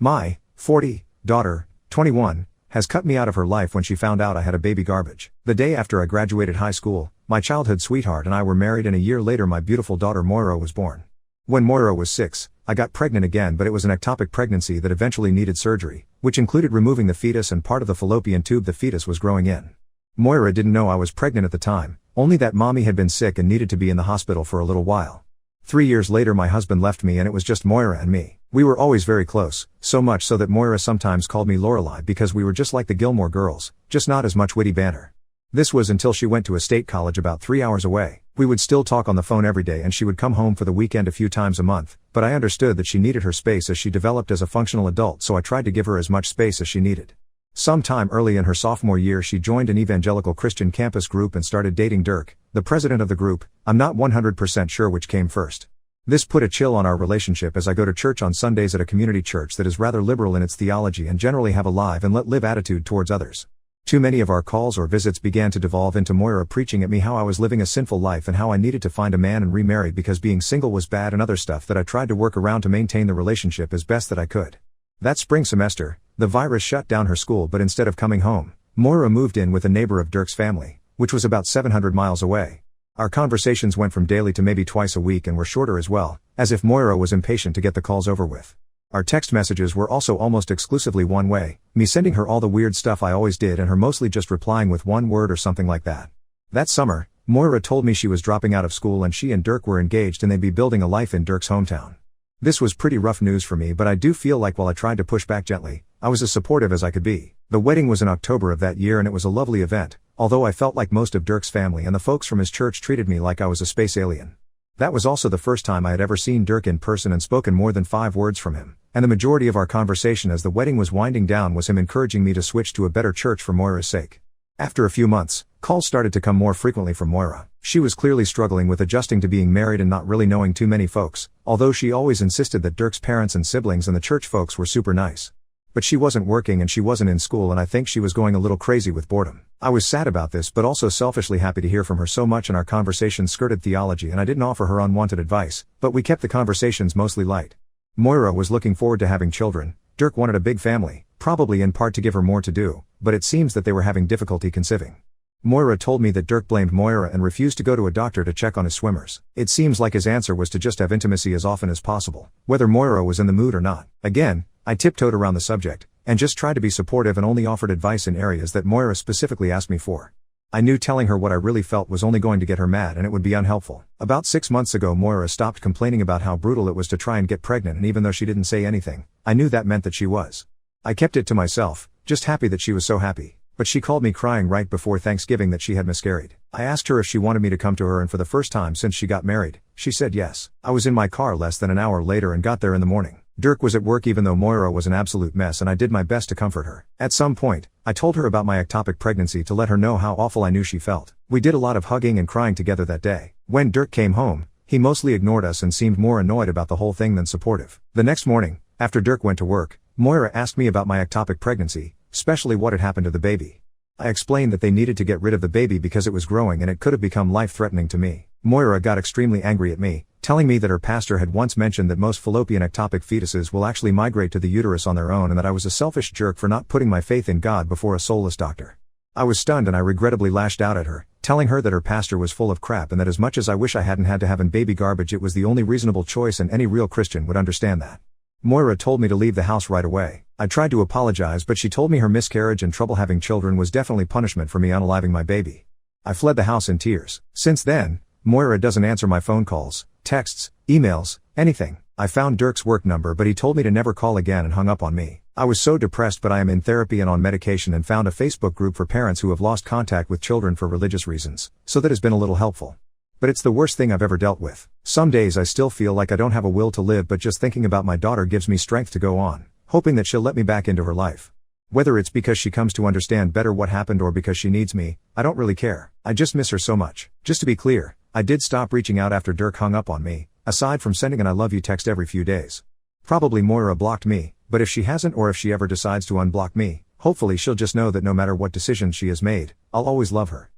My 40 daughter, 21, has cut me out of her life when she found out I had a baby garbage. The day after I graduated high school, my childhood sweetheart and I were married, and a year later my beautiful daughter Moira was born. When Moira was 6, I got pregnant again, but it was an ectopic pregnancy that eventually needed surgery, which included removing the fetus and part of the fallopian tube the fetus was growing in. Moira didn't know I was pregnant at the time, only that mommy had been sick and needed to be in the hospital for a little while. 3 years later my husband left me and it was just Moira and me. We were always very close, so much so that Moira sometimes called me Lorelai because we were just like the Gilmore Girls, just not as much witty banter. This was until she went to a state college about 3 hours away. We would still talk on the phone every day and she would come home for the weekend a few times a month, but I understood that she needed her space as she developed as a functional adult, so I tried to give her as much space as she needed. Sometime early in her sophomore year she joined an evangelical Christian campus group and started dating Dirk, the president of the group. I'm not 100% sure which came first. This put a chill on our relationship as I go to church on Sundays at a community church that is rather liberal in its theology and generally have a live and let live attitude towards others. Too many of our calls or visits began to devolve into Moira preaching at me how I was living a sinful life and how I needed to find a man and remarry because being single was bad, and other stuff that I tried to work around to maintain the relationship as best that I could. That spring semester, the virus shut down her school, but instead of coming home, Moira moved in with a neighbor of Dirk's family, which was about 700 miles away. Our conversations went from daily to maybe twice a week and were shorter as well, as if Moira was impatient to get the calls over with. Our text messages were also almost exclusively one way, me sending her all the weird stuff I always did and her mostly just replying with one word or something like that. That summer, Moira told me she was dropping out of school and she and Dirk were engaged and they'd be building a life in Dirk's hometown. This was pretty rough news for me, but I do feel like while I tried to push back gently, I was as supportive as I could be. The wedding was in October of that year and it was a lovely event, although I felt like most of Dirk's family and the folks from his church treated me like I was a space alien. That was also the first time I had ever seen Dirk in person and spoken more than 5 words from him, and the majority of our conversation as the wedding was winding down was him encouraging me to switch to a better church for Moira's sake. After a few months, calls started to come more frequently from Moira. She was clearly struggling with adjusting to being married and not really knowing too many folks, although she always insisted that Dirk's parents and siblings and the church folks were super nice. But she wasn't working and she wasn't in school, and I think she was going a little crazy with boredom. I was sad about this, but also selfishly happy to hear from her so much, and our conversations skirted theology and I didn't offer her unwanted advice, but we kept the conversations mostly light. Moira was looking forward to having children. Dirk wanted a big family, probably in part to give her more to do, but it seems that they were having difficulty conceiving. Moira told me that Dirk blamed Moira and refused to go to a doctor to check on his swimmers. It seems like his answer was to just have intimacy as often as possible, whether Moira was in the mood or not. Again, I tiptoed around the subject, and just tried to be supportive and only offered advice in areas that Moira specifically asked me for. I knew telling her what I really felt was only going to get her mad and it would be unhelpful. About 6 months ago Moira stopped complaining about how brutal it was to try and get pregnant, and even though she didn't say anything, I knew that meant that she was. I kept it to myself, just happy that she was so happy. But she called me crying right before Thanksgiving that she had miscarried. I asked her if she wanted me to come to her, and for the first time since she got married, she said yes. I was in my car less than an hour later and got there in the morning. Dirk was at work even though Moira was an absolute mess, and I did my best to comfort her. At some point, I told her about my ectopic pregnancy to let her know how awful I knew she felt. We did a lot of hugging and crying together that day. When Dirk came home, he mostly ignored us and seemed more annoyed about the whole thing than supportive. The next morning, after Dirk went to work, Moira asked me about my ectopic pregnancy, especially what had happened to the baby. I explained that they needed to get rid of the baby because it was growing and it could have become life-threatening to me. Moira got extremely angry at me, telling me that her pastor had once mentioned that most fallopian ectopic fetuses will actually migrate to the uterus on their own, and that I was a selfish jerk for not putting my faith in God before a soulless doctor. I was stunned and I regrettably lashed out at her, telling her that her pastor was full of crap and that as much as I wish I hadn't had to have an baby garbage, it was the only reasonable choice and any real Christian would understand that. Moira told me to leave the house right away. I tried to apologize, but she told me her miscarriage and trouble having children was definitely punishment for me unaliving my baby. I fled the house in tears. Since then, Moira doesn't answer my phone calls, texts, emails, anything. I found Dirk's work number, but he told me to never call again and hung up on me. I was so depressed, but I am in therapy and on medication and found a Facebook group for parents who have lost contact with children for religious reasons, so that has been a little helpful. But it's the worst thing I've ever dealt with. Some days I still feel like I don't have a will to live, but just thinking about my daughter gives me strength to go on, hoping that she'll let me back into her life. Whether it's because she comes to understand better what happened or because she needs me, I don't really care. I just miss her so much. Just to be clear, I did stop reaching out after Dirk hung up on me, aside from sending an I love you text every few days. Probably Moira blocked me, but if she hasn't, or if she ever decides to unblock me, hopefully she'll just know that no matter what decisions she has made, I'll always love her.